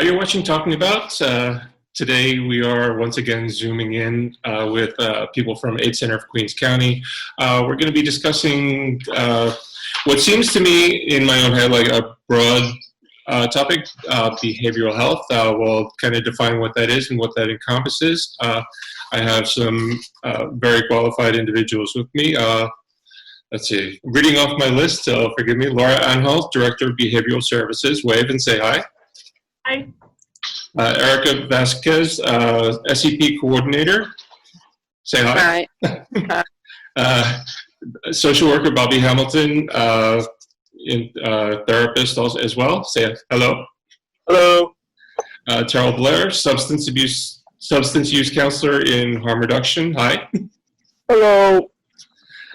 You're watching Talking About. Today we are once again zooming in with people from Aid Center of Queens County. We're going to be discussing what seems to me in my own head like a broad topic, behavioral health. We'll kind of define what that is and what that encompasses. I have some very qualified individuals with me. Let's see, reading off my list, so forgive me. Laura Anhalt, Director of Behavioral Services. Wave and say hi. Hi. Erica Vasquez, SEP Coordinator. Say hi. Hi. Social worker Bobby Hamilton, therapist also as well. Say hello. Hello. Terrell Blair, substance use counselor in harm reduction. Hi. Hello.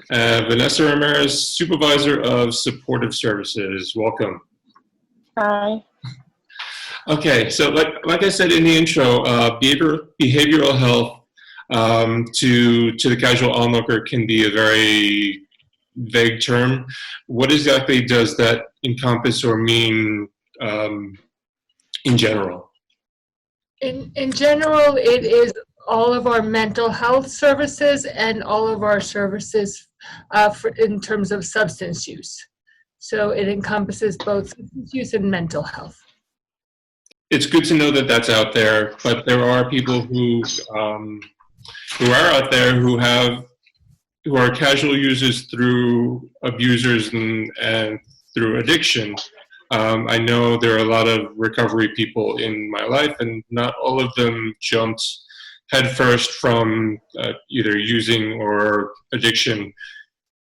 Vanessa Ramirez, Supervisor of Supportive Services. Welcome. Hi. Okay, so like I said in the intro, behavioral health to the casual onlooker can be a very vague term. What exactly does that encompass or mean in general? In general, it is all of our mental health services and all of our services in terms of substance use. So it encompasses both substance use and mental health. It's good to know that that's out there, but there are people who are out there who are casual users through abusers and through addiction. I know there are a lot of recovery people in my life, and not all of them jumped headfirst from either using or addiction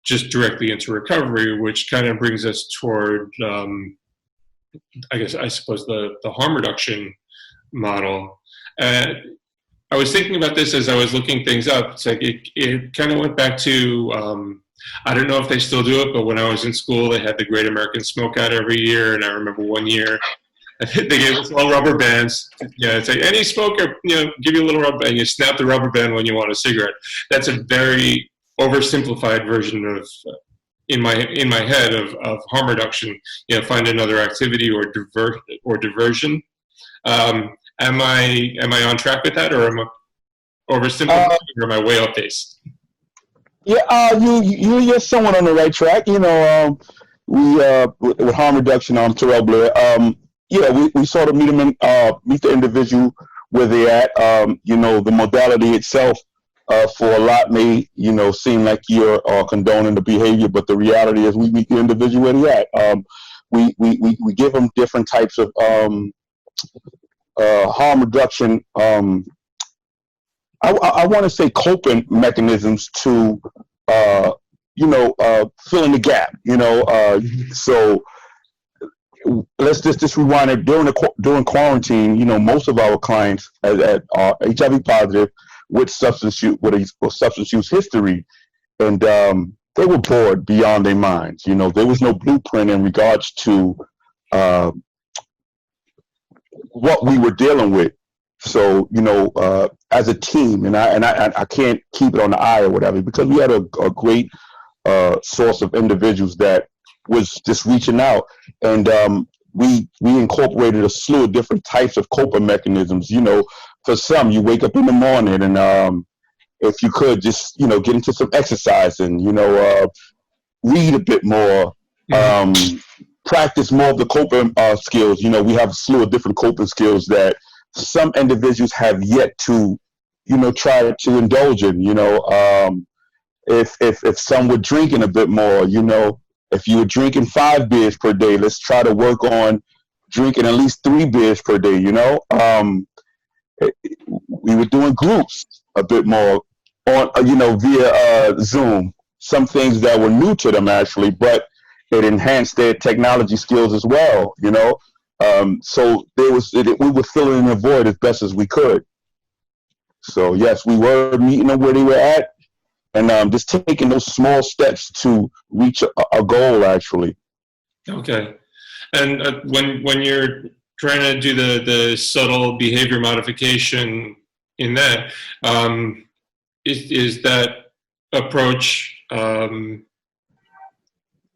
just directly into recovery, which kind of brings us toward I suppose the harm reduction model. I was thinking about this as I was looking things up. It's like it kind of went back to, I don't know if they still do it, but when I was in school, they had the Great American Smokeout every year. And I remember one year, they gave us all rubber bands. Yeah, it's like any smoker, give you a little rubber band. You snap the rubber band when you want a cigarette. That's a very oversimplified version of in my head of harm reduction. Find another activity or diversion. Am I on track with that, or am I oversimplifying, or am I way off base? Yeah, you're somewhat on the right track. We with harm reduction, Terrell Blair. We sort of meet the individual where they're at. The modality itself for a lot may seem like you're condoning the behavior, but the reality is we meet the individual where they're at. We give them different types of harm reduction. I want to say coping mechanisms to fill in the gap. So let's just rewind it. During quarantine, most of our clients are HIV positive with substance use history, and they were bored beyond their minds. There was no blueprint in regards to what we were dealing with. So as a team, and I can't keep it on the eye or whatever, because we had a great source of individuals that was just reaching out, and we incorporated a slew of different types of coping mechanisms. For some, you wake up in the morning and if you could just get into some exercise and read a bit more, practice more of the coping skills. We have a slew of different coping skills that some individuals have yet to try to indulge in. If some were drinking a bit more, if you were drinking 5 beers per day, let's try to work on drinking at least 3 beers per day. We were doing groups a bit more on, via Zoom. Some things that were new to them actually, but it enhanced their technology skills as well. So we were filling in the void as best as we could. So yes, we were meeting them where they were at, and just taking those small steps to reach a goal actually. Okay, and when you're trying to do the subtle behavior modification in that, is that approach,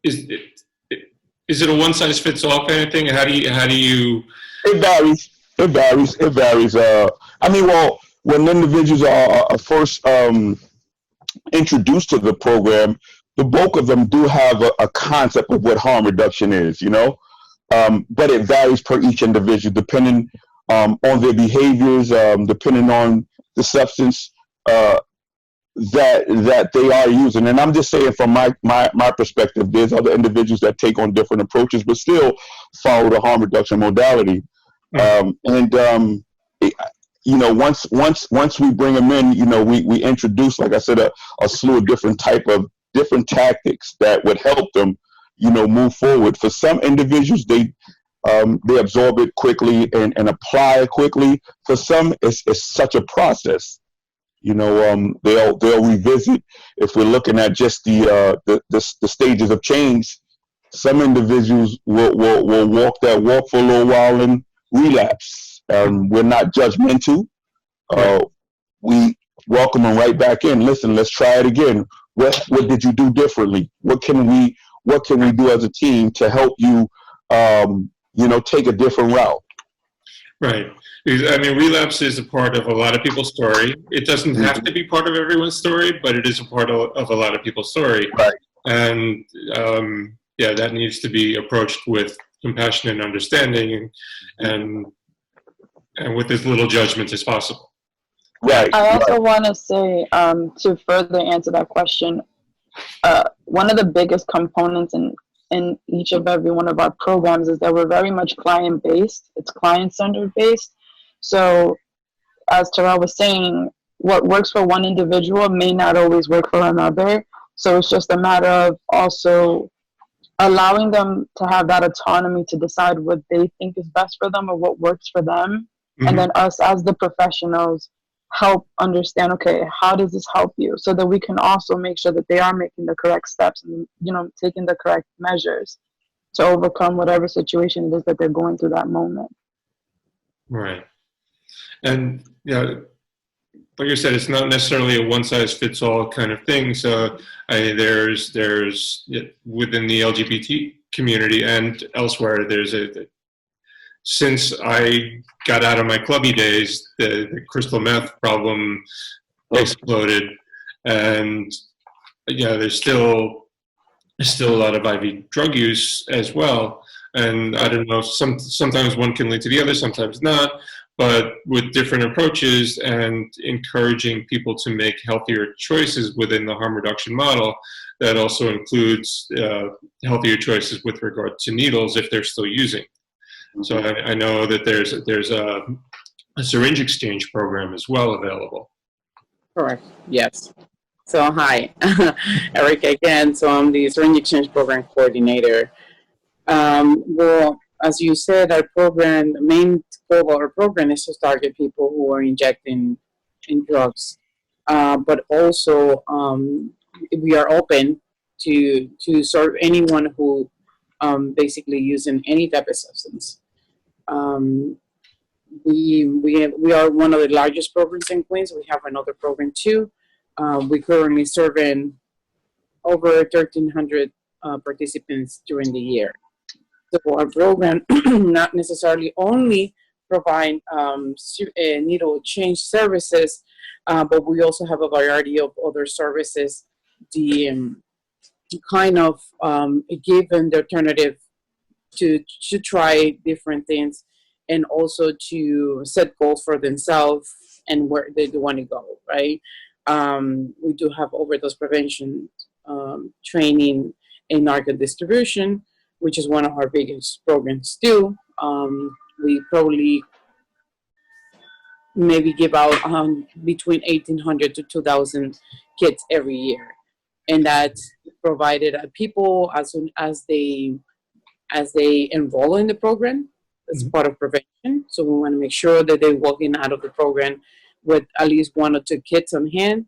is it a one size fits all kind of thing? How do you? It varies. It varies. It varies. I mean, well, when individuals are first introduced to the program, the bulk of them do have a concept of what harm reduction is, you know. But it varies per each individual, depending on their behaviors, depending on the substance that they are using. And I'm just saying, from my perspective, there's other individuals that take on different approaches, but still follow the harm reduction modality. You know, once we bring them in, you know, we introduce, like I said, a slew of different tactics that would help them, you know, move forward. For some individuals, they absorb it quickly and apply it quickly. For some, it's such a process. You know, they'll revisit. If we're looking at just the stages of change, some individuals will walk that walk for a little while and relapse. We're not judgmental. We welcome them right back in. Listen, let's try it again. What did you do differently? What can we do as a team to help you, you know, take a different route? Right. Because, I mean, relapse is a part of a lot of people's story. It doesn't have to be part of everyone's story, but it is a part of a lot of people's story. Right. And yeah, that needs to be approached with compassion and understanding, and with as little judgment as possible. Right. I also want to say, to further answer that question, one of the biggest components in each of every one of our programs is that we're very much client-based. It's client-centered based. So, as Terrell was saying, what works for one individual may not always work for another. So it's just a matter of also allowing them to have that autonomy to decide what they think is best for them or what works for them. Mm-hmm. And then us as the professionals help understand, okay, how does this help you? So that we can also make sure that they are making the correct steps and, you know, taking the correct measures to overcome whatever situation it is that they're going through that moment. Right. And, yeah, like I said, it's not necessarily a one-size-fits-all kind of thing. So there's within the LGBT community and elsewhere, since I got out of my clubby days, the crystal meth problem exploded, and yeah, there's still a lot of IV drug use as well. And I don't know, sometimes one can lead to the other, sometimes not. But with different approaches and encouraging people to make healthier choices within the harm reduction model, that also includes healthier choices with regard to needles if they're still using. So I know that there's a syringe exchange program as well available. Correct. Yes. So hi, Eric again. So I'm the syringe exchange program coordinator. Well, as you said, our program, the main goal of our program is to target people who are injecting in drugs, but also we are open to serve anyone who basically using any type of substance. We are one of the largest programs in Queens. We have another program too. We currently serving over 1,300 participants during the year. So our program not necessarily only provide needle change services, but we also have a variety of other services. The kind of given the alternative to try different things, and also to set goals for themselves and where they want to go, right? We do have overdose prevention training and narco distribution, which is one of our biggest programs too. We probably maybe give out between 1,800 to 2,000 kits every year. And that's provided people as soon as they enroll in the program. That's part of prevention. So we want to make sure that they walk in out of the program with at least 1 or 2 kits on hand.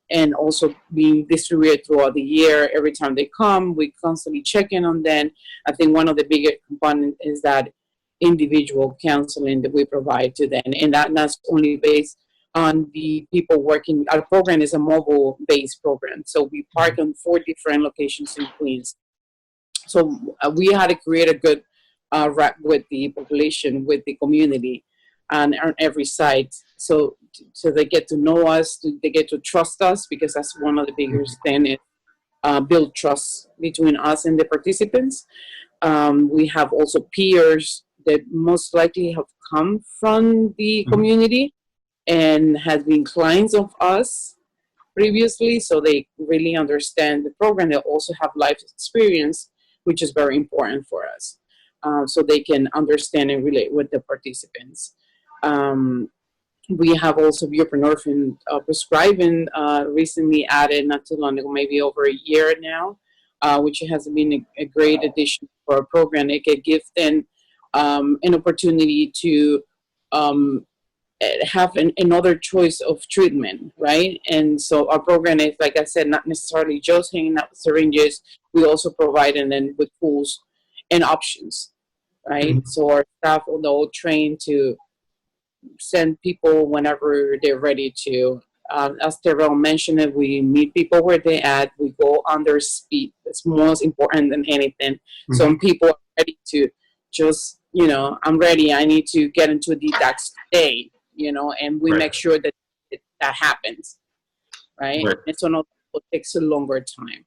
And also being distributed throughout the year. Every time they come, we constantly check in on them. I think one of the biggest components is that individual counseling that we provide to them. And that's only based on the people working. Our program is a mobile-based program. So we park on 4 different locations in Queens. So we had to create a good with the population, with the community, and on every site. So they get to know us, they get to trust us, because that's one of the biggest things, build trust between us and the participants. We have also peers that most likely have come from the community and has been clients of us previously, so they really understand the program. They also have life experience, which is very important for us, so they can understand and relate with the participants. We have also buprenorphine prescribing recently added, not too long ago, maybe over a year now, which has been a great addition for our program. It can give them an opportunity to have another choice of treatment, right? And so our program is, like I said, not necessarily just hanging out with syringes. We also provide them with tools and options, right? So our staff will know, train to send people whenever they're ready to. As Terrell mentioned, it, we meet people where they're at. We go on their speed. It's most important than anything. So when people are ready to just, I'm ready, I need to get into a detox today, and we make sure that that happens, right? And so not, it takes a longer time.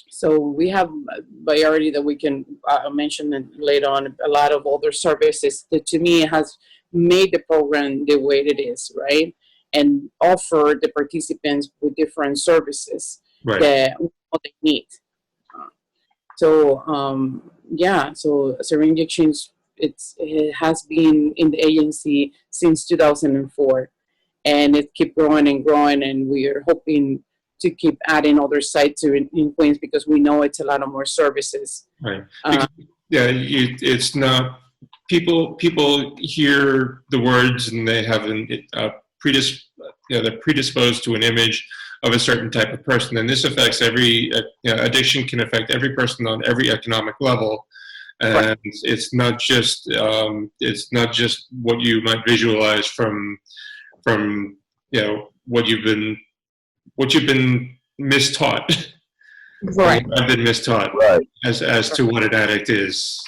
So we have a priority that we can mention later on, a lot of other services that to me has made the program the way it is, right? And offer the participants with different services that what they need. So syringe exchange, it has been in the agency since 2004, and it keep growing and growing, and we are hoping to keep adding other sites in Queens, because we know it's a lot of more services. Right. It's not, people hear the words and they have they're predisposed to an image of a certain type of person, and this affects every addiction can affect every person on every economic level, and it's not just what you might visualize from what you've been mistaught. Right. I've been mistaught as to what an addict is.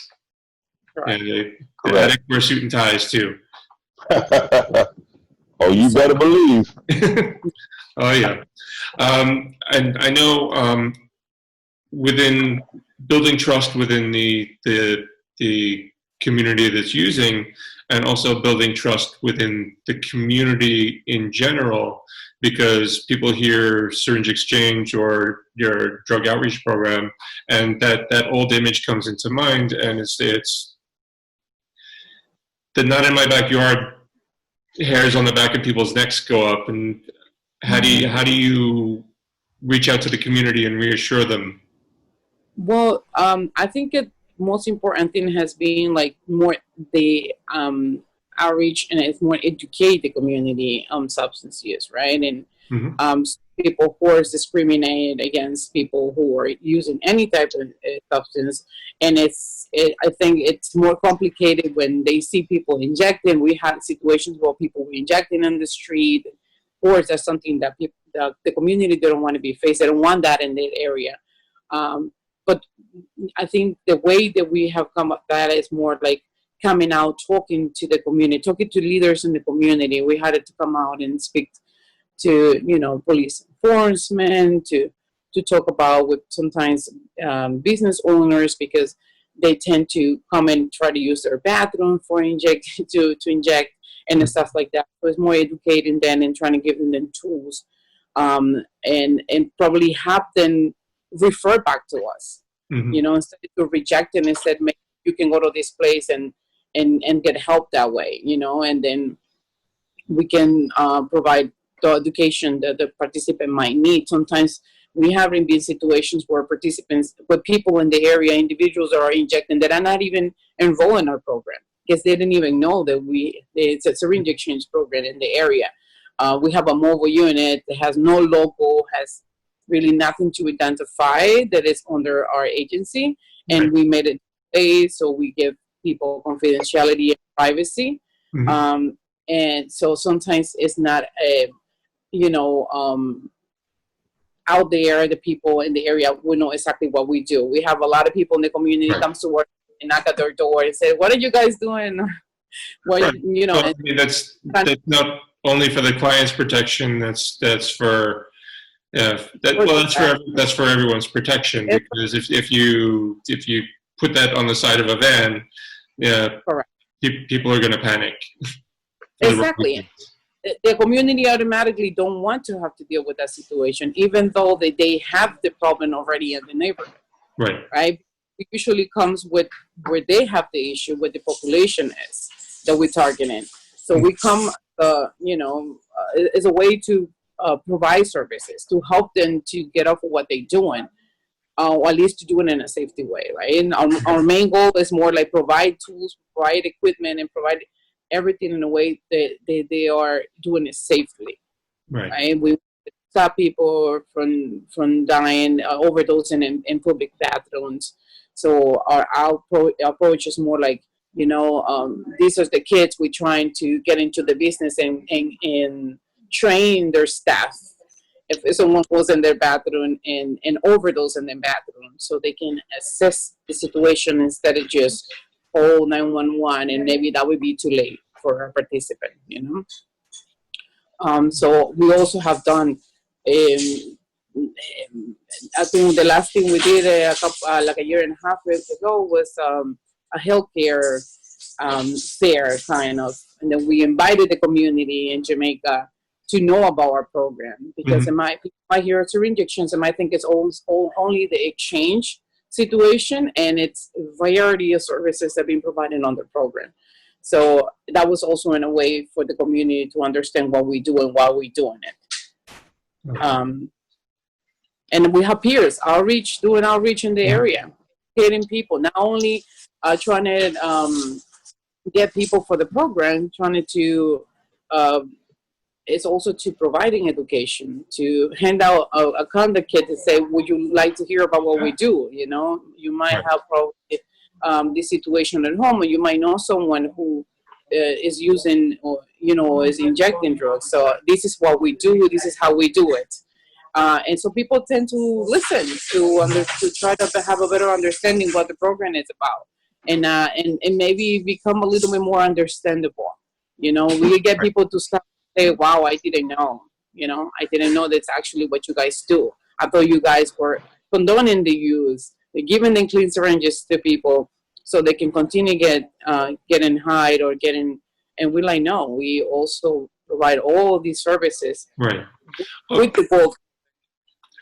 And the addict wear suit and ties too. Oh, you better believe. Oh yeah. And I know within building trust within the community that's using, and also building trust within the community in general, because people hear syringe exchange or your drug outreach program, and that old image comes into mind, and it's the not in my backyard hairs on the back of people's necks go up. And how do you reach out to the community and reassure them? Well, I think the most important thing has been more the outreach, and it's more educate the community on substance use, right? And people who are discriminated against people who are using any type of substance, and I think it's more complicated when they see people injecting. We had situations where people were injecting on the street. Of course, that's something that the community don't want to be faced. They don't want that in their area. But I think the way that we have come up that is more like coming out, talking to the community, talking to leaders in the community. We had to come out and speak to, police enforcement, to talk about with sometimes business owners, because they tend to come and try to use their bathroom for to inject and stuff like that. So it's more educating them and trying to give them tools, and probably have them refer back to us, instead of rejecting, instead maybe you can go to this place and get help that way, and then we can provide the education that the participant might need. Sometimes we have been situations where people in the area, individuals that are injecting that are not even enrolled in our program, because they didn't even know that it's a syringe exchange program in the area. We have a mobile unit that has no logo, has really nothing to identify that is under our agency, and we made it so we give people confidentiality and privacy. And so sometimes it's not out there, the people in the area will know exactly what we do. We have a lot of people in the community comes to work and knock at their door and say, "What are you guys doing?" Well, Right. you know, Well, I mean, that's not only for the client's protection. That's for that's for everyone's protection, because if you put that on the side of a van, yeah, correct. People are going to panic. Exactly. The community automatically don't want to have to deal with that situation, even though they have the problem already in the neighborhood. Right. Right. It usually comes with where they have the issue, where the population is that we're targeting. So we come, as a way to provide services to help them to get off of what they're doing, or at least to do it in a safety way, right? And our main goal is more like provide tools, provide equipment, and provide everything in a way that they are doing it safely, right? We stop people from dying, overdosing in public bathrooms. So our approach is more like, these are the kids we're trying to get into the business and train their staff. If someone goes in their bathroom and overdose in their bathroom, so they can assess the situation instead of just call 911, and maybe that would be too late for a participant, So we also have done, I think the last thing we did like a year and a half ago was a healthcare fair, kind of, and then we invited the community in Jamaica to know about our program, because people might hear syringe injections and might think it's only the exchange situation, and it's a variety of services that have been provided on the program. So that was also in a way for the community to understand what we do and why we're doing it. Okay. And we have peers doing outreach in the area, getting people, not only trying to get people for the program, trying to it's also to providing education, to hand out a conduct kit to say, would you like to hear about what we do? You might have probably this situation at home, or you might know someone who is using, or, is injecting drugs. So this is what we do. This is how we do it. And so people tend to listen to try to have a better understanding what the program is about, and maybe become a little bit more understandable. We get people to stop and say, wow, I didn't know. I didn't know that's actually what you guys do. I thought you guys were condoning the use, giving them clean syringes to people so they can continue getting high or getting, and we're like, no, we also provide all these services. Right. With the goal.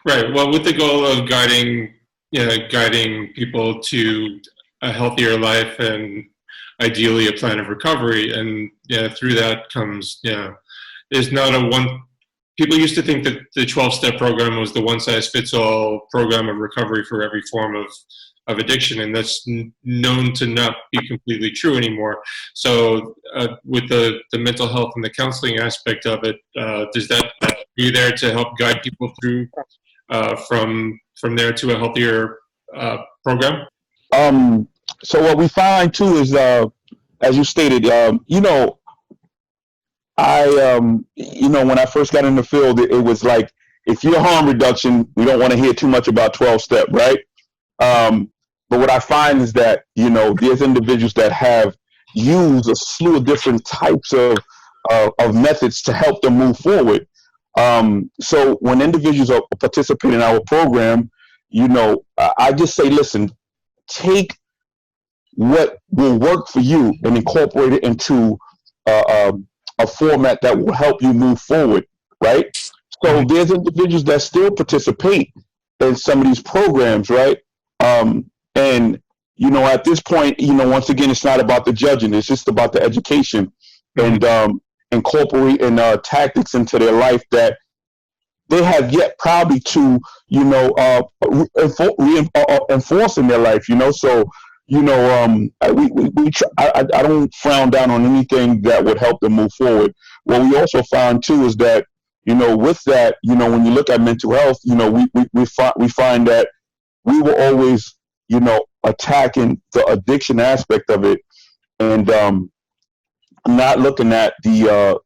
Right. Well, with the goal of guiding people to a healthier life and ideally a plan of recovery, and through that comes, there's not a one. People used to think that the 12-step program was the one-size-fits-all program of recovery for every form of addiction, and that's known to not be completely true anymore. So with the mental health and the counseling aspect of it, does that be there to help guide people through from there to a healthier program? So what we find too is, as you stated, when I first got in the field, it was like, if you're harm reduction, we don't want to hear too much about 12-step, right? But what I find is that, there's individuals that have used a slew of different types of methods to help them move forward. So when individuals are participating in our program, I just say, listen, take what will work for you and incorporate it into a format that will help you move forward, right? So there's individuals that still participate in some of these programs, right? And, at this point, once again, it's not about the judging. It's just about the education and incorporating tactics into their life that they have yet probably to, enforce in their life, So, I don't frown down on anything that would help them move forward. What we also found too is that, with that, when you look at mental health, we find that we were always, attacking the addiction aspect of it, and not looking at the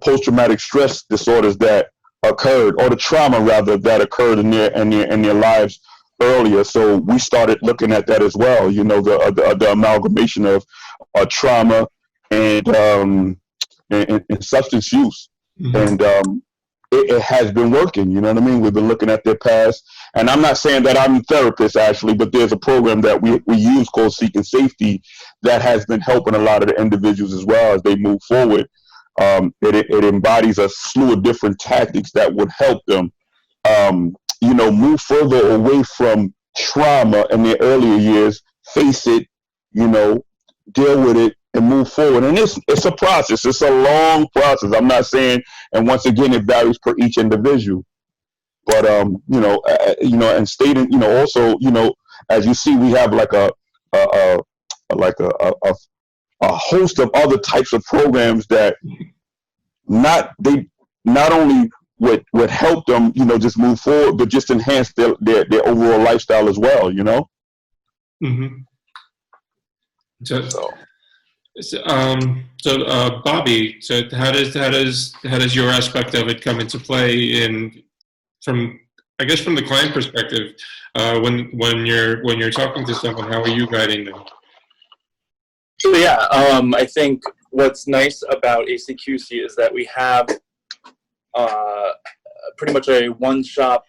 post-traumatic stress disorders that occurred, or the trauma rather that occurred in their lives earlier. So we started looking at that as well. You know, the amalgamation of trauma and substance use, and it has been working. You know what I mean? We've been looking at their past, and I'm not saying that I'm a therapist actually, but there's a program that we use called Seeking Safety that has been helping a lot of the individuals as well as they move forward. It embodies a slew of different tactics that would help them, you know, move further away from trauma in their earlier years, face it, you know, deal with it, and move forward. And it's a process. It's a long process. I'm not saying, and once again, it varies per each individual. But you know, and stating, you know, also, you know, as you see, we have like a host of other types of programs that not only would help them, you know, just move forward, but just enhance their overall lifestyle as well, you know. So, Bobby, so how does your aspect of it come into play from the client perspective, when you're talking to someone, how are you guiding them? So yeah, I think what's nice about ACQC is that we have pretty much a one-stop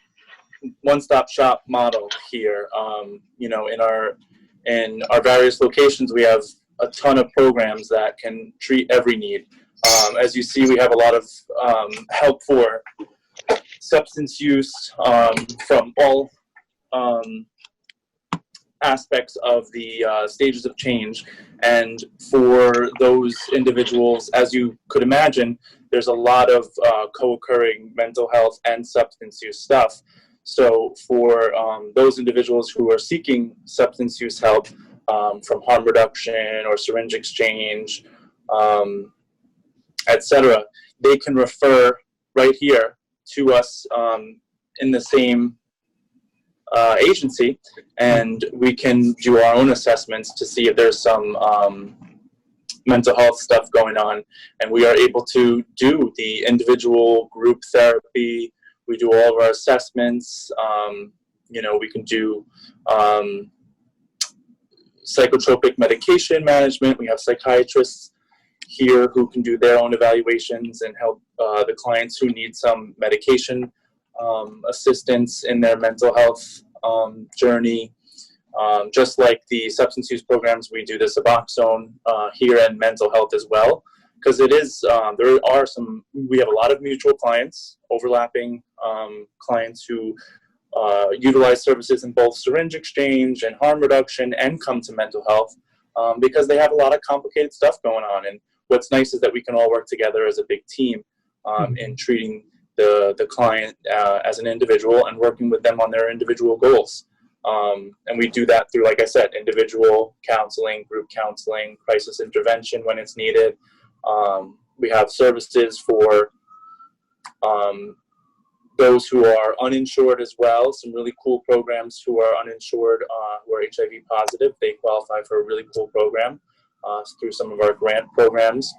shop model here. You know, in our various locations, we have a ton of programs that can treat every need. As you see, we have a lot of help for substance use from all aspects of the stages of change. And for those individuals, as you could imagine, there's a lot of co-occurring mental health and substance use stuff. So for those individuals who are seeking substance use help from harm reduction or syringe exchange, etc., they can refer right here to us in the same agency, and we can do our own assessments to see if there's some mental health stuff going on, and we are able to do the individual group therapy. We do all of our assessments. You know, we can do psychotropic medication management. We have psychiatrists here who can do their own evaluations and help the clients who need some medication assistance in their mental health journey. Just like the substance use programs, we do the Suboxone here and mental health as well, because it is we have a lot of mutual clients, overlapping clients who utilize services in both syringe exchange and harm reduction and come to mental health because they have a lot of complicated stuff going on. And what's nice is that we can all work together as a big team in treating the client as an individual and working with them on their individual goals. And we do that through, like I said, individual counseling, group counseling, crisis intervention when it's needed. We have services for those who are uninsured as well, some really cool programs who are uninsured, who are HIV positive. They qualify for a really cool program through some of our grant programs.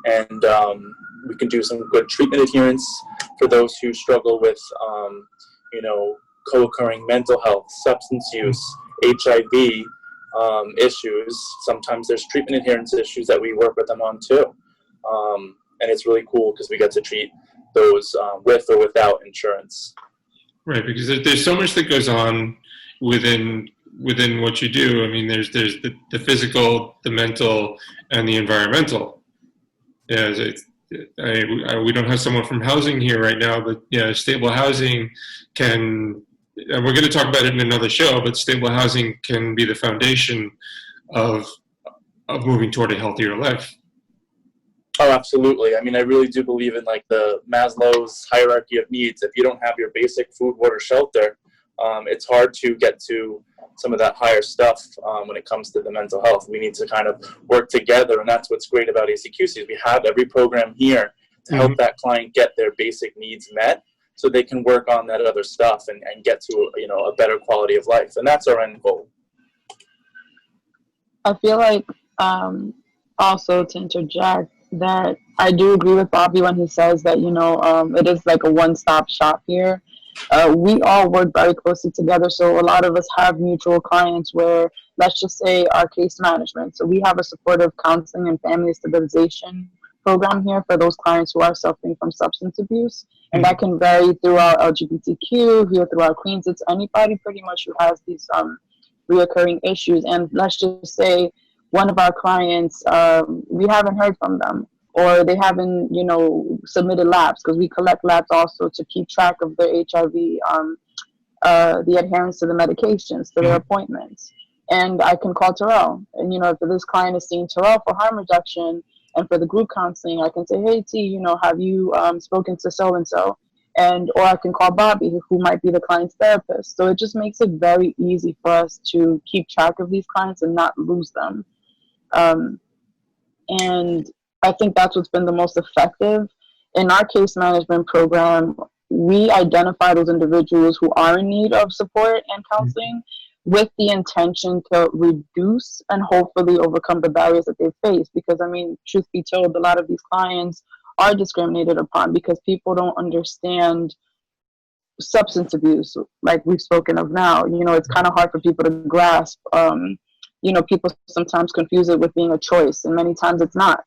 And we can do some good treatment adherence for those who struggle with, you know, co-occurring mental health, substance use, HIV issues. Sometimes there's treatment adherence issues that we work with them on too. And it's really cool because we get to treat those with or without insurance. Right, because there's so much that goes on within what you do. I mean, there's the physical, the mental, and the environmental. Yeah, we don't have someone from housing here right now, but yeah, stable housing can, and we're going to talk about it in another show, but stable housing can be the foundation of moving toward a healthier life. Oh, absolutely. I mean, I really do believe in like the Maslow's hierarchy of needs. If you don't have your basic food, water, shelter, it's hard to get to some of that higher stuff when it comes to the mental health. We need to kind of work together, and that's what's great about ACQC is we have every program here to help that client get their basic needs met so they can work on that other stuff and get to, you know, a better quality of life. And that's our end goal. I feel like also to interject that I do agree with Bobby when he says that, you know, it is like a one-stop shop here. We all work very closely together. So a lot of us have mutual clients where, let's just say, our case management. So we have a supportive counseling and family stabilization program here for those clients who are suffering from substance abuse. And that can vary through our LGBTQ, here through our Queens. It's anybody pretty much who has these reoccurring issues. And let's just say one of our clients, we haven't heard from them, or they haven't, submitted labs, because we collect labs also to keep track of their HIV, the adherence to the medications, to their appointments. And I can call Terrell. And, if this client is seeing Terrell for harm reduction and for the group counseling, I can say, hey, T, have you spoken to so-and-so? Or I can call Bobby, who might be the client's therapist. So it just makes it very easy for us to keep track of these clients and not lose them. And I think that's what's been the most effective. In our case management program, we identify those individuals who are in need of support and counseling with the intention to reduce and hopefully overcome the barriers that they face. Because, truth be told, a lot of these clients are discriminated upon because people don't understand substance abuse, like we've spoken of now. It's kind of hard for people to grasp. People sometimes confuse it with being a choice, and many times it's not.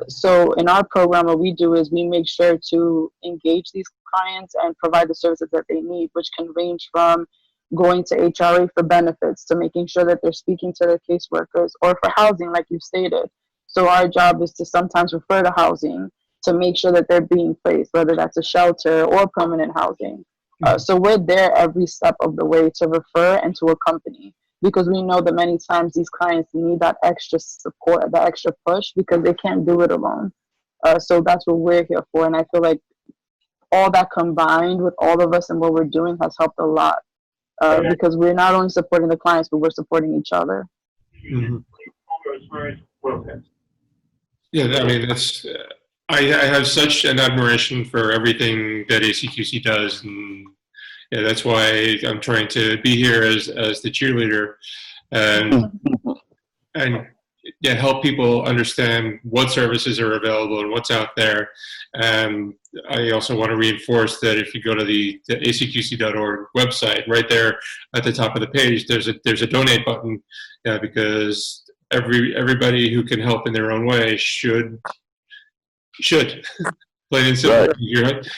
So in our program, what we do is we make sure to engage these clients and provide the services that they need, which can range from going to HRA for benefits to making sure that they're speaking to their caseworkers, or for housing, like you stated. So our job is to sometimes refer to housing to make sure that they're being placed, whether that's a shelter or permanent housing. So we're there every step of the way to refer and to accompany, because we know that many times these clients need that extra support, that extra push, because they can't do it alone. So that's what we're here for. And I feel like all that combined with all of us and what we're doing has helped a lot, because we're not only supporting the clients, but we're supporting each other. Yeah, that's. I have such an admiration for everything that ACQC does, and yeah, that's why I'm trying to be here as the cheerleader, and help people understand what services are available and what's out there. And I also want to reinforce that if you go to the acqc.org website, right there at the top of the page, there's a donate button, because everybody who can help in their own way should. Plain and simple. Right.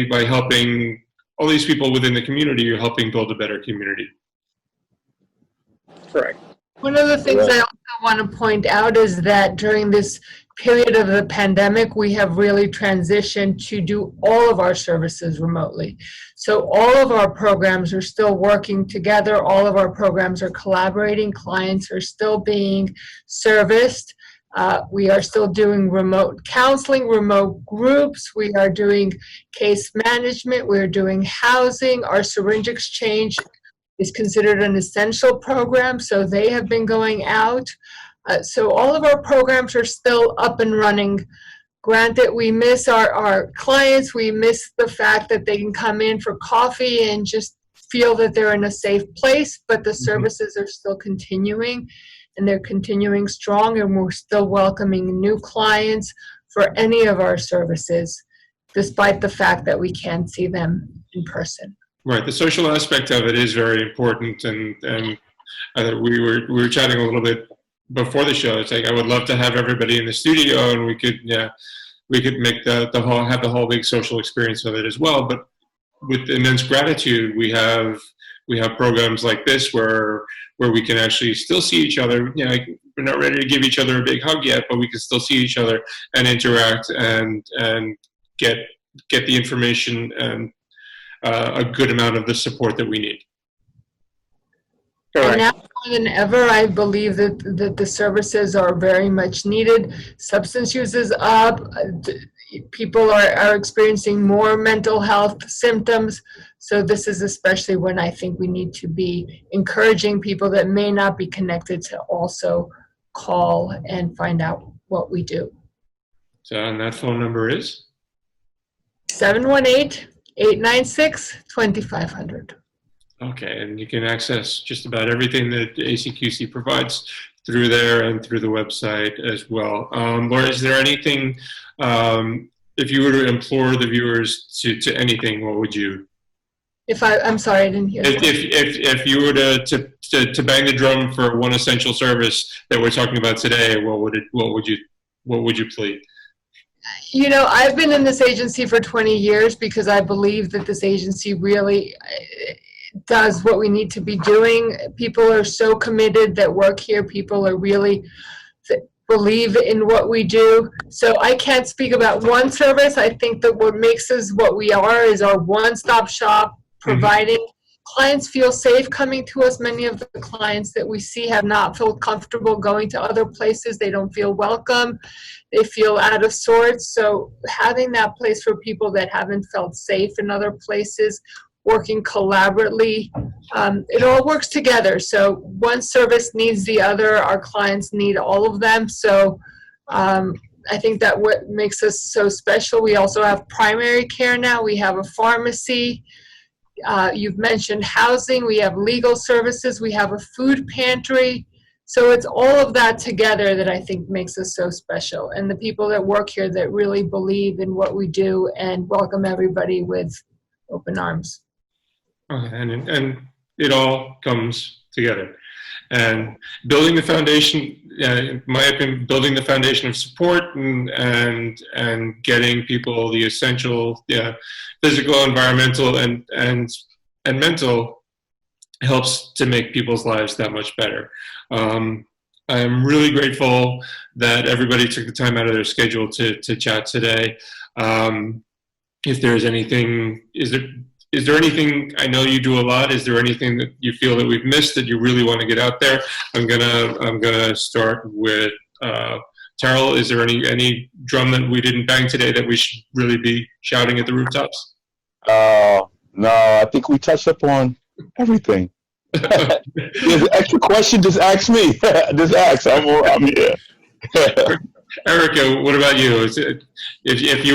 By helping all these people within the community, you're helping build a better community. Correct. One of the things I also want to point out is that during this period of the pandemic, we have really transitioned to do all of our services remotely. So all of our programs are still working together. All of our programs are collaborating. Clients are still being serviced. We are still doing remote counseling, remote groups. We are doing case management. We're doing housing. Our syringe exchange is considered an essential program, so they have been going out. So all of our programs are still up and running. Granted, we miss our clients. We miss the fact that they can come in for coffee and just feel that they're in a safe place, but the services are still continuing. And they're continuing strong, and we're still welcoming new clients for any of our services, despite the fact that we can't see them in person. Right, the social aspect of it is very important, and we were chatting a little bit before the show. It's like I would love to have everybody in the studio, and we could make have the whole big social experience of it as well. But with immense gratitude, we have programs like this where we can actually still see each other. We're not ready to give each other a big hug yet, but we can still see each other and interact and get the information and a good amount of the support that we need. And now more than ever, I believe that the services are very much needed. Substance use is up. People are experiencing more mental health symptoms. So this is especially when I think we need to be encouraging people that may not be connected to also call and find out what we do. So, and that phone number is? 718-896-2500. Okay, and you can access just about everything that ACQC provides through there and through the website as well. Laura, is there anything, if you were to implore the viewers to anything, what would you I'm sorry, I didn't hear that. If you were to bang the drum for one essential service that we're talking about today, what would you plead? You know, I've been in this agency for 20 years because I believe that this agency really does what we need to be doing. People are so committed that work here. People are really believe in what we do. So I can't speak about one service. I think that what makes us what we are is our one-stop shop, providing clients feel safe coming to us. Many of the clients that we see have not felt comfortable going to other places. They don't feel welcome. They feel out of sorts. So having that place for people that haven't felt safe in other places, working collaboratively, it all works together. So one service needs the other. Our clients need all of them. So I think that what makes us so special. We also have primary care now. We have a pharmacy. You've mentioned housing. We have legal services. We have a food pantry. So it's all of that together that I think makes us so special. And the people that work here that really believe in what we do and welcome everybody with open arms. Okay, and it all comes together. And building the foundation, in my opinion, building the foundation of support and getting people the essential, physical, environmental, and mental helps to make people's lives that much better. I'm really grateful that everybody took the time out of their schedule to chat today. If there's anything, is there anything, I know you do a lot, is there anything that you feel that we've missed that you really want to get out there? I'm gonna start with Terrell. Is there any drum that we didn't bang today that we should really be shouting at the rooftops? No, I think we touched up on everything. There's an extra question, just ask me. Just ask, I'm here. Erica, what about you? If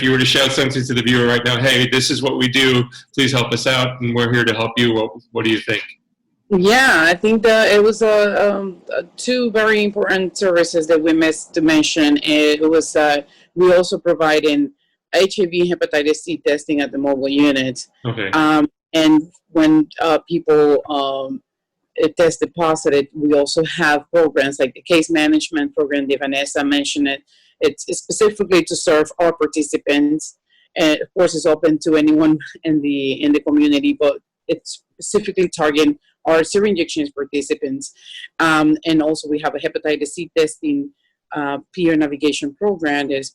you were to shout something to the viewer right now, hey, this is what we do, please help us out, and we're here to help you, what do you think? Yeah, I think that it was two very important services that we missed to mention. It was we also providing HIV and hepatitis C testing at the mobile unit. Okay. And when people tested positive, we also have programs like the case management program that Vanessa mentioned. It's specifically to serve our participants, and of course, it's open to anyone in the community, but it's specifically targeting our syringe exchange participants. And also, we have a hepatitis C testing peer navigation program that is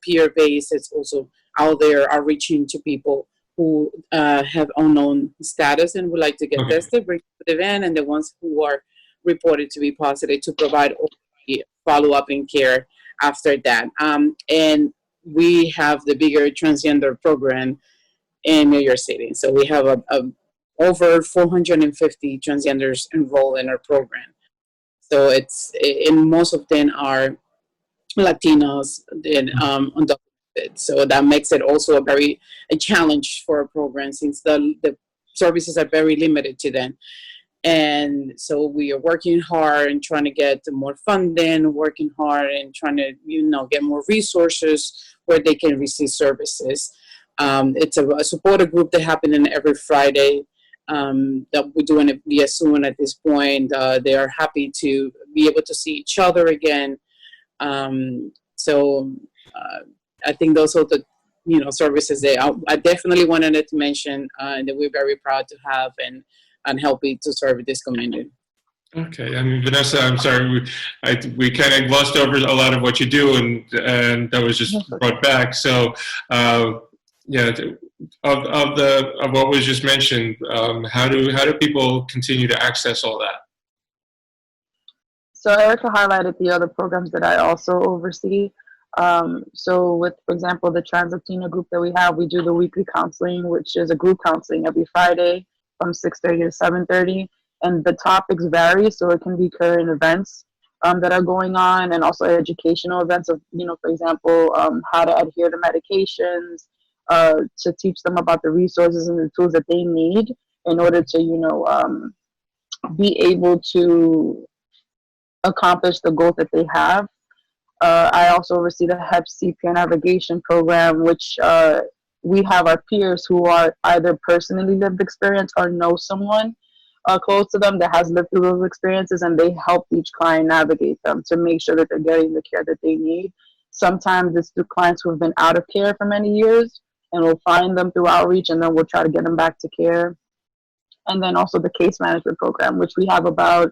peer-based. It's also out there outreaching to people who have unknown status and would like to get tested, bring to the van, and the ones who are reported to be positive to provide follow-up and care after that. And we have the bigger transgender program in New York City. So we have over 450 transgenders enrolled in our program. So and most of them are Latinos and undocumented. So that makes it also a challenge for our program, since the services are very limited to them. And so we are working hard and trying to get more funding, working hard and trying to, get more resources where they can receive services. It's a supporter group that happens every Friday that we're doing it via Zoom at this point. They are happy to be able to see each other again. I think those are the services that I definitely wanted to mention and that we're very proud to have and helping to serve this community. Okay, I mean, Vanessa, I'm sorry, we kind of glossed over a lot of what you do, and that was just brought back. So, of what was just mentioned, how do people continue to access all that? So Erica highlighted the other programs that I also oversee. So with, for example, the Trans Latina group that we have, we do the weekly counseling, which is a group counseling every Friday from 6:30 to 7:30. And the topics vary, so it can be current events that are going on, and also educational events of, for example, how to adhere to medications, to teach them about the resources and the tools that they need in order to, be able to accomplish the goals that they have. I also oversee the Hep C peer navigation program, which we have our peers who are either personally lived experience or know someone close to them that has lived through those experiences, and they help each client navigate them to make sure that they're getting the care that they need. Sometimes it's through clients who have been out of care for many years, and we'll find them through outreach, and then we'll try to get them back to care. And then also the case management program, which we have about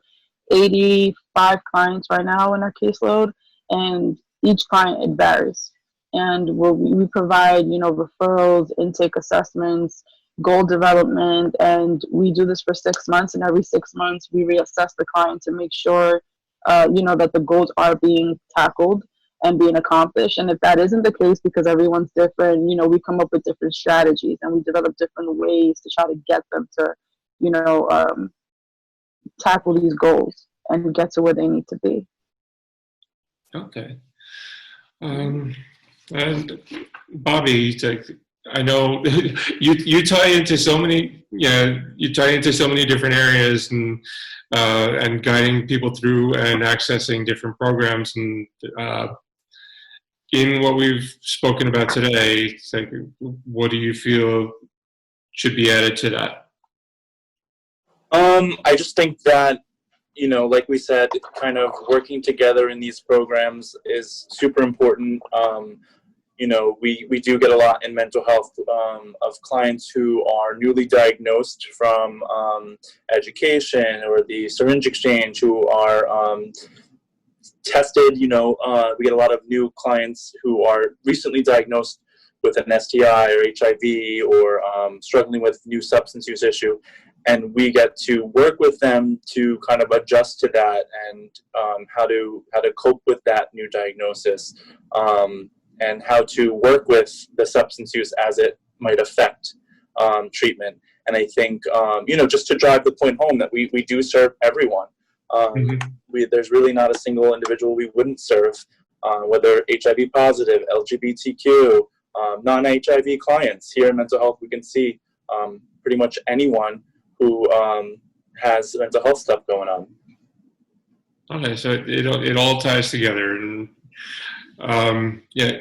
85 clients right now in our caseload, and each client, it varies. And we provide, referrals, intake assessments, goal development, and we do this for 6 months, and every 6 months we reassess the client to make sure, that the goals are being tackled and being accomplished. And if that isn't the case, because everyone's different, we come up with different strategies, and we develop different ways to try to get them to, tackle these goals and get to where they need to be. Okay. And Bobby, I know you tie into so many, different areas, and guiding people through and accessing different programs. And in what we've spoken about today, it's like, what do you feel should be added to that? I just think that, like we said, kind of working together in these programs is super important. We do get a lot in mental health of clients who are newly diagnosed from education or the syringe exchange, who are tested. We get a lot of new clients who are recently diagnosed with an STI or HIV, or struggling with new substance use issue. And we get to work with them to kind of adjust to that, and how to cope with that new diagnosis, and how to work with the substance use as it might affect treatment. And I think, just to drive the point home that we do serve everyone. There's really not a single individual we wouldn't serve, whether HIV positive, LGBTQ, non-HIV clients. Here in mental health, we can see pretty much anyone who has mental health stuff going on. Okay, so it all ties together. And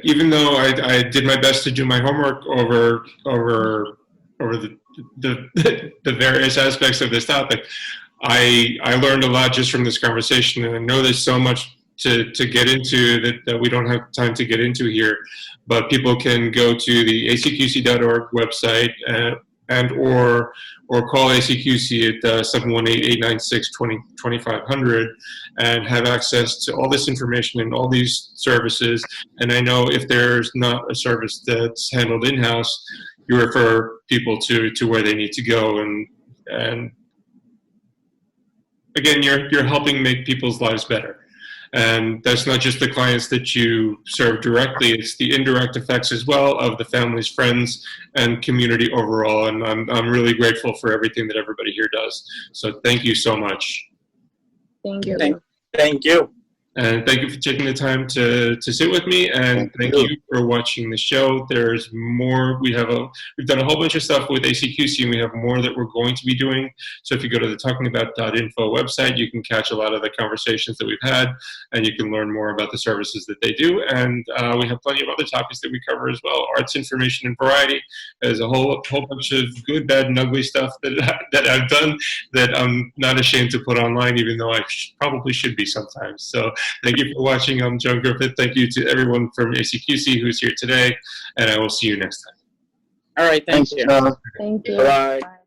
even though I did my best to do my homework over the various aspects of this topic, I learned a lot just from this conversation, and I know there's so much to get into that we don't have time to get into here, but people can go to the ACQC.org website and or call ACQC at 718-896-2500 and have access to all this information and all these services. And I know if there's not a service that's handled in-house, you refer people to where they need to go. And again, you're helping make people's lives better. And that's not just the clients that you serve directly, it's the indirect effects as well of the families, friends, and community overall. And I'm really grateful for everything that everybody here does. So thank you so much. Thank you. Thank you. And thank you for taking the time to sit with me, and thank you for watching the show. There's more. We've done a whole bunch of stuff with ACQC, and we have more that we're going to be doing. So if you go to the talkingabout.info website, you can catch a lot of the conversations that we've had, and you can learn more about the services that they do. And we have plenty of other topics that we cover as well. Arts, information, and variety. There's a whole bunch of good, bad, and ugly stuff that I've done that I'm not ashamed to put online, even though I probably should be sometimes. So thank you for watching. I'm John Griffith. Thank you to everyone from ACQC who's here today, and I will see you next time. All right, thank you. Thank you. Bye. Bye.